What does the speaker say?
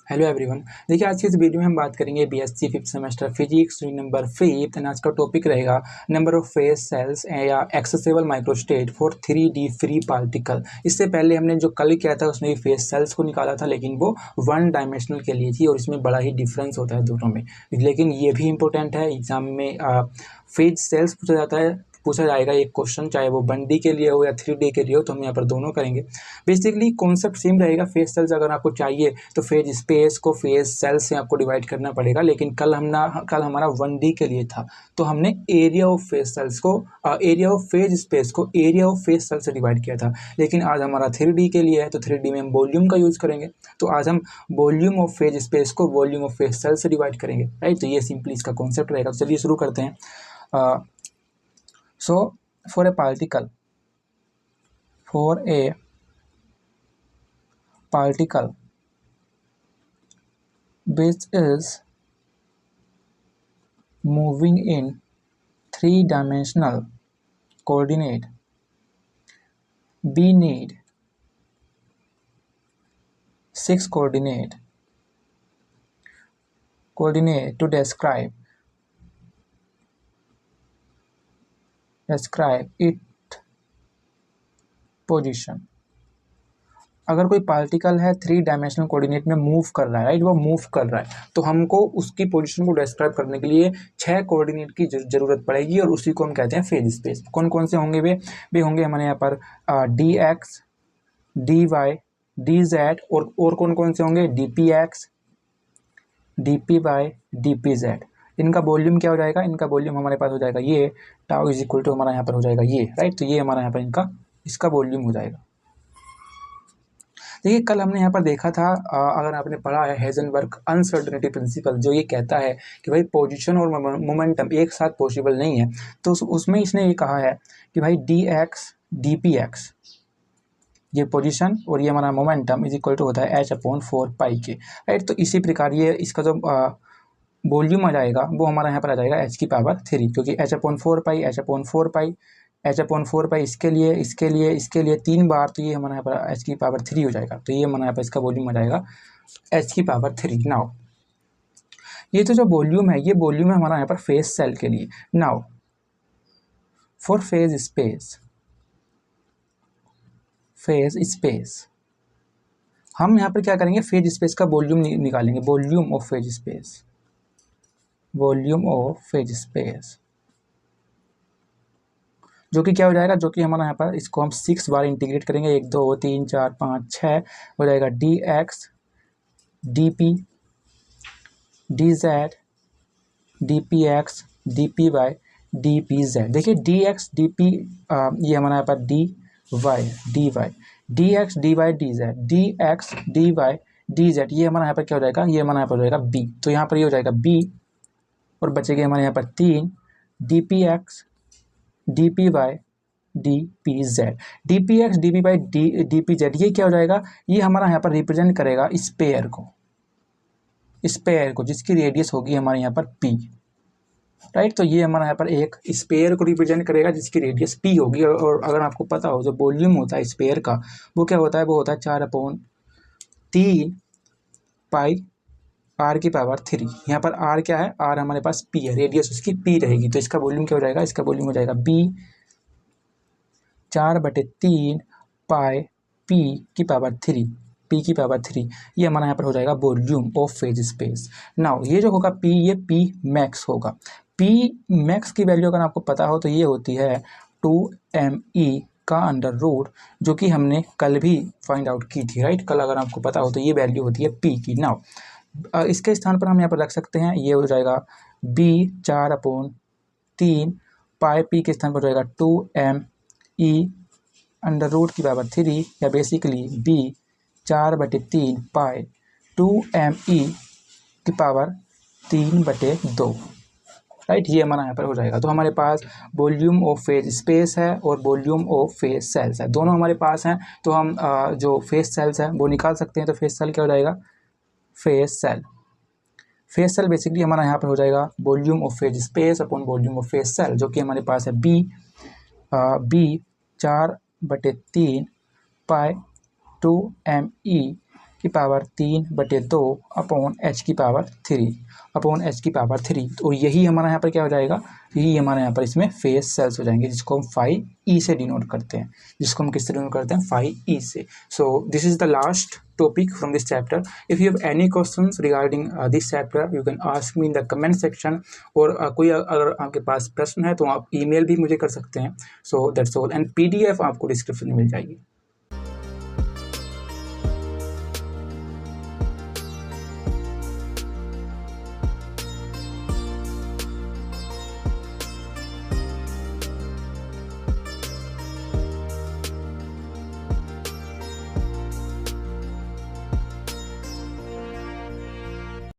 Hello everyone. देखिए आज की इस वीडियो में हम बात करेंगे BSc fifth semester physics number 5 and आज का टॉपिक रहेगा नंबर ऑफ फेज सेल्स या accessible microstate for 3D free particle. इससे पहले हमने जो कल किया था उसमें भी फेज सेल्स को निकाला था, लेकिन वो वन डायमेंशनल के लिए थी और इसमें बड़ा ही डिफरेंस होता है दोनों में। लेकिन ये भी इंपॉर्टेंट है, एग्जाम में फेज सेल्स पूछा जाएगा एक क्वेश्चन, चाहे वो 1D के लिए हो या 3D के लिए हो, तो हम यहाँ पर दोनों करेंगे। बेसिकली कॉन्सेप्ट सेम रहेगा। फेज सेल्स अगर आपको चाहिए तो फेज स्पेस को फेज सेल्स से आपको डिवाइड करना पड़ेगा, लेकिन कल हमारा 1D के लिए था तो हमने एरिया ऑफ फेज सेल्स को एरिया ऑफ फेज स्पेस को एरिया ऑफ फेज सेल से डिवाइड किया था। लेकिन आज हमारा 3D के लिए है तो 3D में हम वॉल्यूम का यूज़ करेंगे, तो आज हम वॉल्यूम ऑफ फेज स्पेस को वॉल्यूम ऑफ फेज सेल से डिवाइड करेंगे, राइट। तो ये सिंपली इसका कॉन्सेप्ट रहेगा। चलिए शुरू करते हैं। So for a particle which is moving in three-dimensional coordinate, we need 6 coordinate to describe its position. अगर कोई पार्टिकल है 3 डायमेंशनल कोऑर्डिनेट में मूव कर रहा है, राइट, वो मूव कर रहा है, तो हमको उसकी पोजीशन को डिस्क्राइब करने के लिए 6 कोऑर्डिनेट की जरूरत पड़ेगी और उसी को हम कहते हैं फेज स्पेस। कौन कौन से होंगे वे होंगे हमारे यहाँ पर dx, dy, dz और कौन कौन से होंगे dpx, dpy, dpz। इनका वॉल्यूम क्या हो जाएगा? इनका वॉल्यूम हमारे पास हो जाएगा ये टाउ इज इक्वल टू हमारा यहाँ पर हो जाएगा ये, राइट। तो ये हमारा यहाँ पर इसका वॉल्यूम हो जाएगा। देखिए कल हमने यहाँ पर देखा था, अगर आपने पढ़ा है हेज़नबर्ग अनसर्टेनिटी प्रिंसिपल, जो ये कहता है कि भाई पोजीशन और मोमेंटम एक साथ पॉसिबल नहीं है, तो उसमें इसने ये कहा है कि भाई dx dpx ये पोजीशन और ये हमारा मोमेंटम इज इक्वल टू होता है h/4π के, राइट। तो इसी प्रकार ये इसका जो वॉल्यूम आ जाएगा वो हमारा यहाँ पर आ जाएगा h⁻3, क्योंकि h/4π इसके लिए 3 बार, तो ये हमारा यहाँ पर h⁻3 हो जाएगा। तो ये हमारा यहाँ पर इसका वॉल्यूम आ जाएगा h⁻3। नाउ ये तो जो वॉल्यूम है, ये वॉल्यूम है हमारा यहाँ पर फेज सेल के लिए। नाउ फॉर फेज स्पेस हम यहाँ पर क्या करेंगे? फेज स्पेस का वॉल्यूम निकालेंगे, वॉल्यूम ऑफ फेज स्पेस, जो कि क्या हो जाएगा, जो कि हमारा यहाँ पर इसको हम 6 बार इंटीग्रेट करेंगे, 1 2 3 4 5 6 हो जाएगा dx dp dz dpx dpy dpz। देखिए dx dp ये हमारा यहाँ पर dy dx dy dz dx dy dz ये हमारा यहाँ पर क्या हो जाएगा? ये हमारा यहाँ पर हो जाएगा b। तो यहाँ पर ये हो जाएगा b और बचेगा हमारे यहाँ पर 3 dpx dpy dpz। dpx dpy dpz ये क्या हो जाएगा? ये हमारा यहाँ पर रिप्रेजेंट करेगा स्पेयर को जिसकी रेडियस होगी हमारे यहाँ पर p, राइट। तो ये हमारा यहाँ पर एक स्पेयर को रिप्रेजेंट करेगा जिसकी रेडियस p होगी। और अगर आपको पता हो जो वॉल्यूम होता है स्पेयर का वो क्या होता है? वो होता है 4/3 पाई r⁻3। यहाँ पर r क्या है? r हमारे पास p है, रेडियस उसकी p रहेगी, तो इसका वॉल्यूम क्या हो जाएगा? इसका वॉल्यूम हो जाएगा b 4/3 पाई p⁻3 ये हमारा यहाँ पर हो जाएगा volume of phase space. Now ये जो होगा p, ये p मैक्स होगा। p मैक्स की वैल्यू अगर आपको पता हो तो ये होती है 2me का अंडर रूट, जो कि हमने कल भी फाइंड आउट की थी, राइट। कल अगर आपको पता हो तो ये वैल्यू होती है p की। नाउ इसके स्थान पर हम यहाँ पर रख सकते हैं, ये हो जाएगा b 4/3 पाई p के स्थान पर हो जाएगा 2me अंडर रूट की पावर 3 या बेसिकली b 4/3 पाई 2me की पावर 3/2, राइट। ये हमारा यहाँ पर हो जाएगा। तो हमारे पास वॉल्यूम ऑफ फेज स्पेस है और वॉल्यूम ऑफ फेज सेल्स है, दोनों हमारे पास हैं। तो हम जो फेज सेल्स है वो निकाल सकते हैं। तो फेज सेल क्या हो जाएगा? फेज सेल बेसिकली हमारा यहाँ पर हो जाएगा volume of phase space upon volume of phase cell, जो कि हमारे पास है b 4/3 पाई 2me की पावर 3/2 अपॉन h की पावर 3 तो यही हमारा यहाँ पर क्या हो जाएगा, यही हमारे यहाँ पर इसमें फेस सेल्स हो जाएंगे, जिसको हम फाई ई से डिनोट करते हैं, फाई ई से। So this is the last topic from this chapter. If you have any questions regarding this chapter, you can ask me in the comment section, और कोई अगर आपके पास प्रश्न है तो आप email भी मुझे कर सकते हैं। So that's all, and PDF आपको डिस्क्रिप्शन में मिल जाएगी।